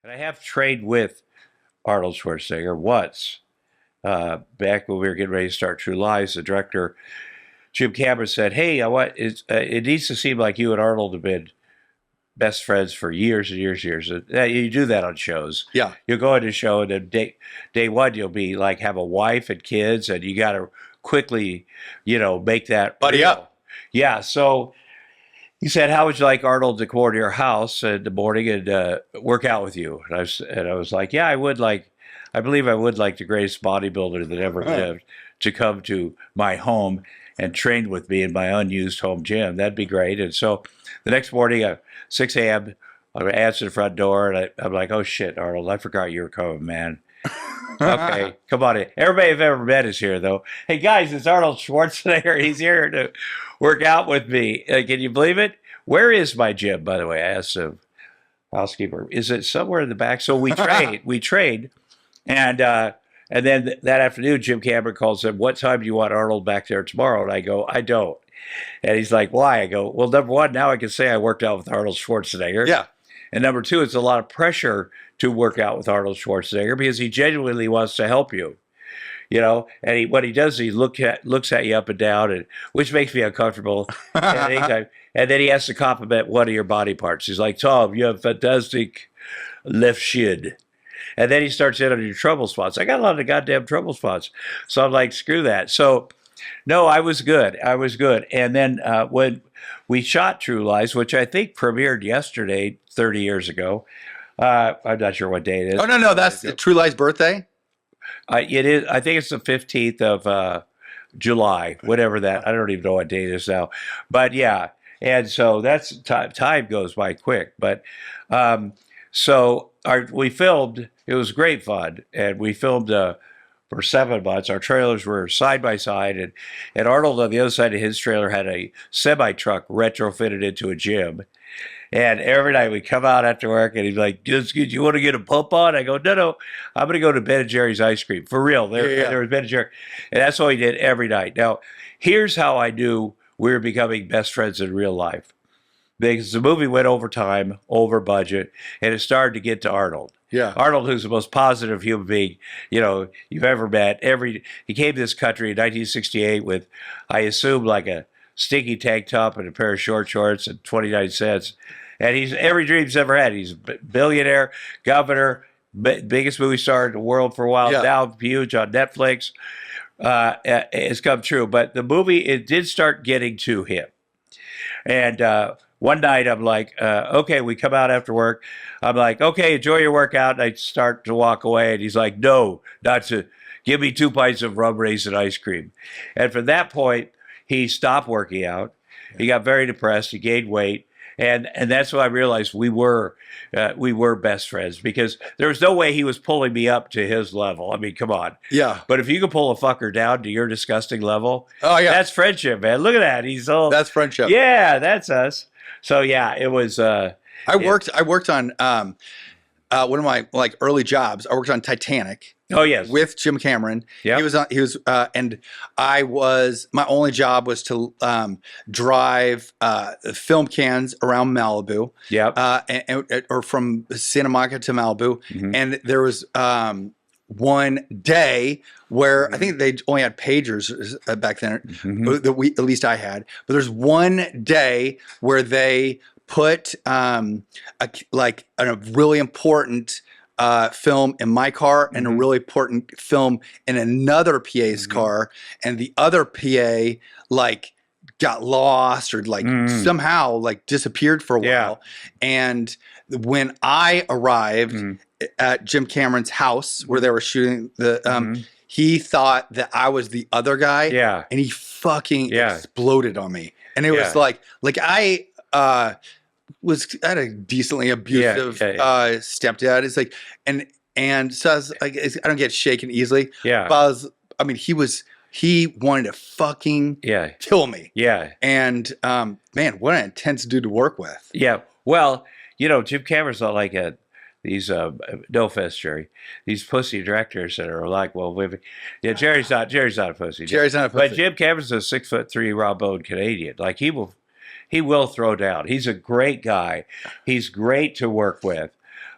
And I have trained with Arnold Schwarzenegger once. Back when we were getting ready to start True Lies, the director, Jim Cameron, said, "Hey, it needs to seem like you and Arnold have been best friends for years and years and years. You do that on shows. Yeah. You'll go into a show, and then day one, you'll be like, have a wife and kids, and you got to quickly, make that Buddy real. up. Yeah. So he said, how would you like Arnold to come over to your house in the morning and work out with you? And I was like, yeah, I believe I would like the greatest bodybuilder that ever lived to come to my home and train with me in my unused home gym. That'd be great. And so the next morning at 6 a.m., I answer the front door, and I'm like, oh, shit, Arnold, I forgot you were coming, man. Okay, come on in. Everybody I've ever met is here, though. Hey, guys, it's Arnold Schwarzenegger. He's here to work out with me. Can you believe it? Where is my gym, by the way? I asked the housekeeper. Is it somewhere in the back? So we trade, and then that afternoon, Jim Cameron calls and said, what time do you want Arnold back there tomorrow? And I go, I don't. And he's like, why? I go, well, number one, now I can say I worked out with Arnold Schwarzenegger. Yeah. And number two, it's a lot of pressure to work out with Arnold Schwarzenegger because he genuinely wants to help you. And what he does, he looks at you up and down, and which makes me uncomfortable at any time. And then he has to compliment one of your body parts. He's like, Tom, you have fantastic left shin. And then he starts in on your trouble spots. I got a lot of goddamn trouble spots. So I'm like, screw that. So, no, I was good. And then when we shot True Lies, which I think premiered yesterday, 30 years ago. I'm not sure what day it is. Oh, no, that's True Lies' birthday? It is. I think it's the 15th of July, whatever that. I don't even know what day it is now. But yeah, and so that's time goes by quick. But we filmed. It was great fun, and we filmed for 7 months. Our trailers were side by side, and Arnold on the other side of his trailer had a semi truck retrofitted into a gym. And every night we come out after work, and he's like, "Do you want to get a pump on?" I go, "No, I'm going to go to Ben and Jerry's ice cream for real." There was Ben and Jerry, and that's what he did every night. Now, here's how I knew we were becoming best friends in real life, because the movie went over time, over budget, and it started to get to Arnold. Yeah, Arnold, who's the most positive human being you've ever met. He came to this country in 1968 with, I assume, like a stinky tank top and a pair of short shorts and 29 cents. And he's every dream he's ever had. He's a billionaire, governor, biggest movie star in the world for a while. Yeah. Now huge on Netflix. It's come true. But the movie, it did start getting to him. And one night I'm like, okay, we come out after work. I'm like, okay, enjoy your workout. And I start to walk away. And he's like, no, not to. Give me 2 pints of rum raisin ice cream. And from that point, he stopped working out. He got very depressed. He gained weight. And that's when I realized we were best friends, because there was no way he was pulling me up to his level. I mean, come on. Yeah. But if you could pull a fucker down to your disgusting level, oh yeah, that's friendship, man. Look at that. That's friendship. Yeah, that's us. So yeah, it was. I worked on one of my early jobs. I worked on Titanic. Oh yes, with Jim Cameron. Yeah, he was, and my only job was to drive film cans around Malibu. Yeah, or from Santa Monica to Malibu. Mm-hmm. And there was one day where I think they only had pagers back then. Mm-hmm. At least I had. But there's one day where they put a really important film in my car and a really important film in another PA's car, and the other PA got lost or somehow disappeared for a while. And when I arrived at Jim Cameron's house where they were shooting the he thought that I was the other guy, and he fucking exploded on me. And it was I had a decently abusive stepdad. It's and so I don't get shaken easily. Yeah, but he wanted to fucking kill me. Yeah, and man, what an intense dude to work with. Yeah, well, Jim Cameron's not like these no offense, Jerry, these pussy directors that are like, well, Jerry's not a pussy. Jerry's not a pussy. But Jim Cameron's a 6'3" raw boned Canadian. He will throw down. He's a great guy. He's great to work with.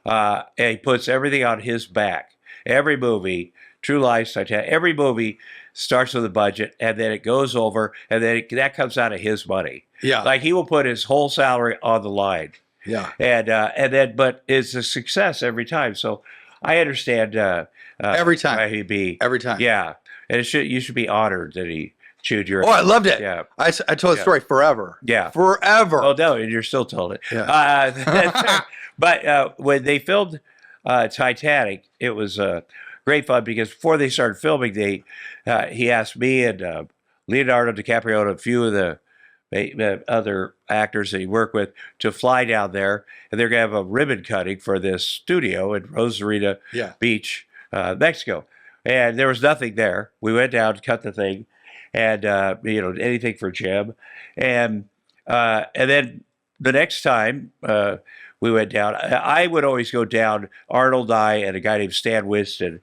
and he puts everything on his back. Every movie, True Lies, Titanic, every movie starts with a budget, and then it goes over, and then that comes out of his money. Yeah. Like he will put his whole salary on the line. Yeah. And then, but it's a success every time. So I understand Every time. why he'd be Every time. Yeah, and you should be honored that he chewed your. Oh, I loved it. Yeah. I told the story forever. Yeah. Forever. Oh no, and you're still told it. Yeah. But when they filmed Titanic, it was great fun because before they started filming, he asked me and Leonardo DiCaprio and a few of the other actors that he worked with to fly down there, and they're going to have a ribbon cutting for this studio in Rosarita Beach, Mexico. And there was nothing there. We went down to cut the thing, and anything for Jim, and then the next time we went down, I would always go down. Arnold, and a guy named Stan Winston,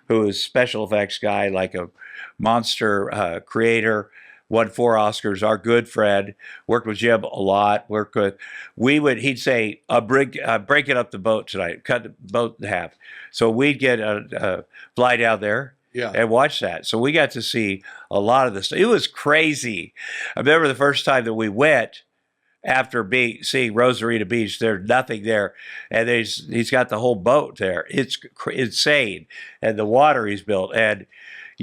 who is special effects guy, like a monster creator. Won 4 Oscars. Our good friend, worked with Jim a lot. He'd say, "I'm breaking up the boat tonight. Cut the boat in half." So we'd get a fly down there and watch that. So we got to see a lot of this. It was crazy. I remember the first time that we went after seeing Rosarita Beach. There's nothing there, and he's got the whole boat there. It's insane, and the water he's built and.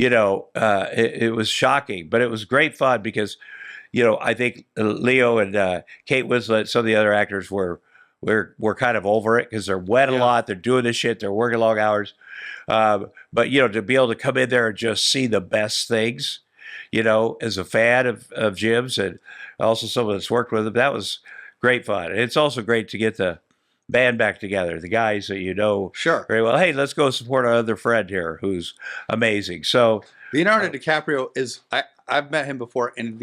It was shocking, but it was great fun because, I think Leo and Kate Winslet, some of the other actors were kind of over it because they're wet a lot. They're doing this shit. They're working long hours. But, to be able to come in there and just see the best things, as a fan of Jim's and also someone that's worked with him, that was great fun. And it's also great to get the band back together, the guys that sure very well. Hey, let's go support our other friend here who's amazing. So Leonardo DiCaprio is I've met him before, and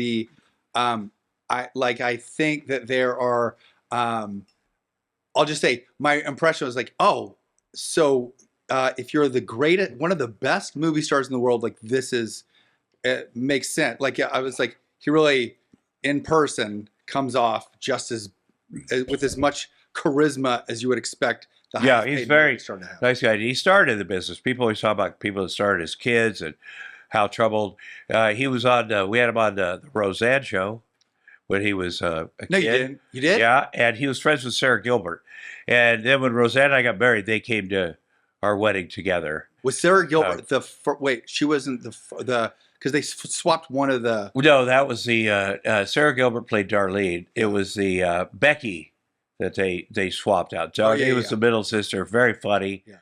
I think that there are I'll just say my impression was like, oh, so if you're the greatest, one of the best movie stars in the world, like it makes sense. Like I was like, he really in person comes off just as with as much charisma as you would expect. He's very nice guy. He started in the business. People always talk about people that started as kids and how troubled. He was on. We had him on the Roseanne show when he was a kid. No, you didn't. You did? Yeah, and he was friends with Sarah Gilbert. And then when Roseanne and I got married, they came to our wedding together. Was Sarah Gilbert wait? She wasn't the because they swapped one of the. No, that was the Sarah Gilbert played Darlene. It was the Becky that they swapped out. Darlene was the middle sister, very funny. Yeah.